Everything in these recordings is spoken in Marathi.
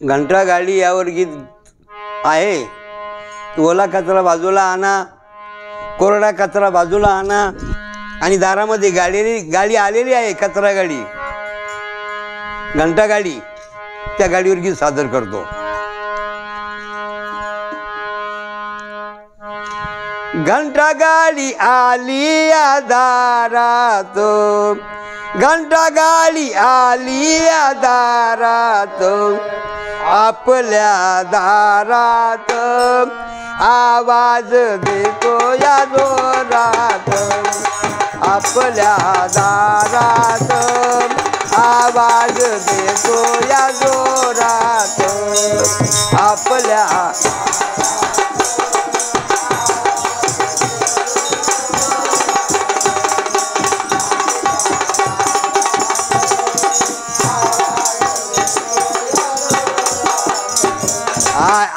घंटा गाडी यावर गीत आहे. ओला कचरा बाजूला आणा, कोरडा कचरा बाजूला आणा. आणि दारामध्ये गाडी आलेली आहे, कचरा गाडी, घंटा गाडी. त्या गाडीवर गीत सादर करतो. घंटा गाडी आली या दारात, घंटा गाडी आली या दारात, आपल्या दारात आवाज देतो या जोरात, आपल्या दारात आवाज देतो या जोरात, आपल्या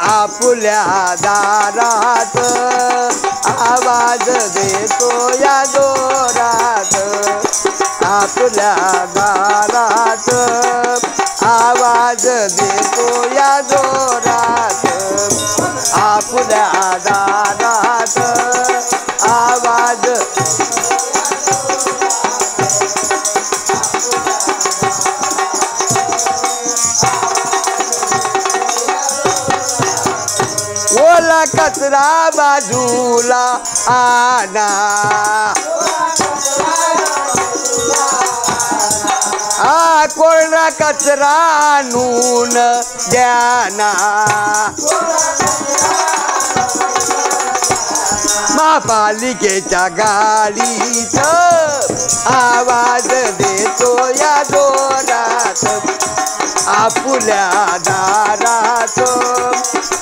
आपल्या दारात आवाज देतो या जोरात, आपल्या दारात आवाज देतो या जोरात, आपल्या दारात आवाज. ओला कचरा बाजूला आणा, कोरडा कचरा आणून द्याना, महापालिकेच्या गाडीत आवाज देतो या जोरात, आपल्या दारात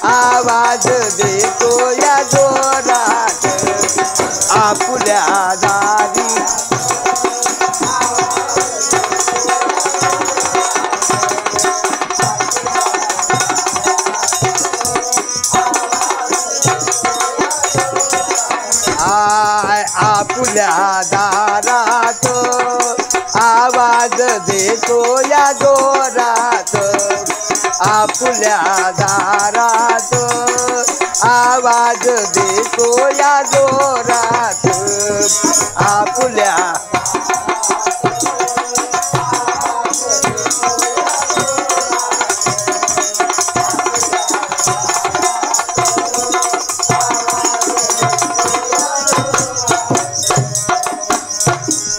आवाज देतो या जोरात, आपल्या दारी. आपल्या दारात आवाज देतो या जोरात, आपल्या दारात आवाज देतो या जोरात, आपल्या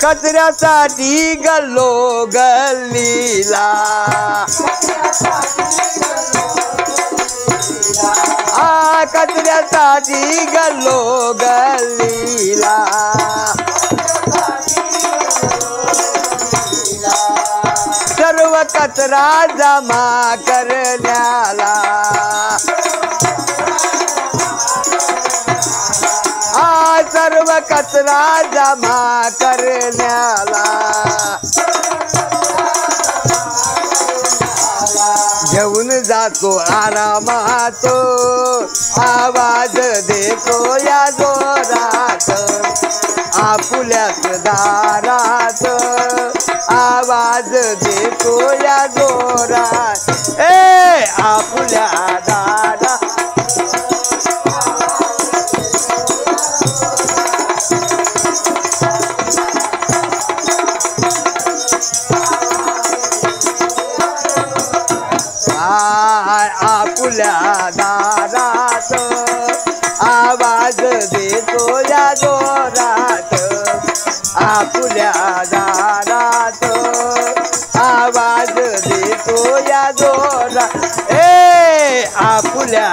कचऱ्यासाठी गल्लो गल्लीला, कचऱ्यासाठी गल्लो गल्लीला, सर्व कचरा जमा करण्याला, सर्व कचरा जमा करण्याला, घेऊन जातो आरामात आवाज देतो या जोरात, आपल्याच दारात आवाज देतो या जोरात, आपल्या दारात. आपल्या दारात आवाज देतो या जोरात, आपल्या दारात आवाज देतो या जोरात, आपल्या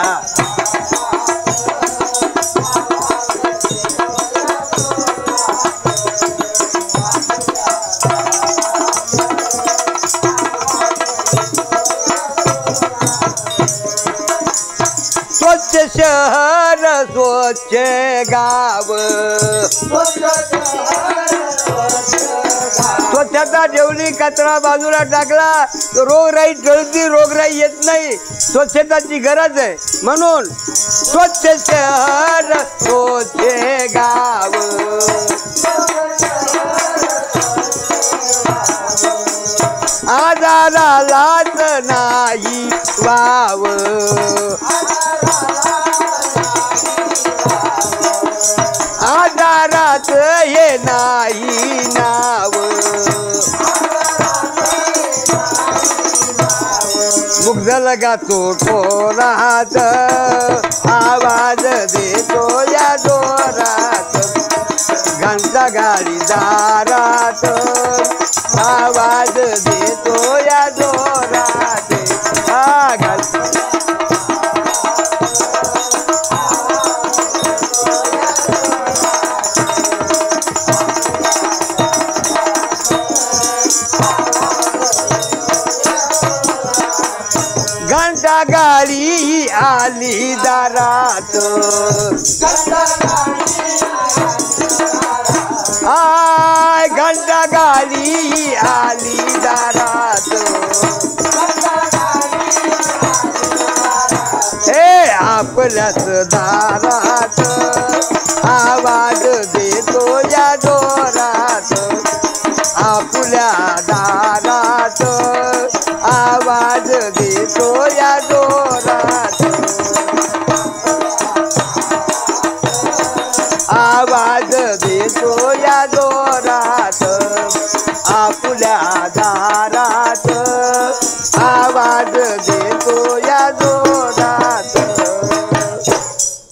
स्वच्छ शहर स्वच्छ गाव, स्वच्छता ठेवली, कचरा बाजूला टाकला तर रोगराई टळती, रोगराई येत नाही. स्वच्छताची गरज आहे म्हणून स्वच्छ शहर स्वच्छ गाव, आज आजारालाच नाही वाव आजारात हे नाही नाव मुग्धल गातो पोरात आवाज देतो या जोरात घंटा गाडी दारात आवाज देतो या जोरात हा घंटा घंटा गाडी आली दारात आय घंटा गाडी आली दारात हे आपल्याच दारात आवाज देतो या जोरात आपल्या दारात आवाज देतो या जोरात आवाज देतो या जोरात आपल्या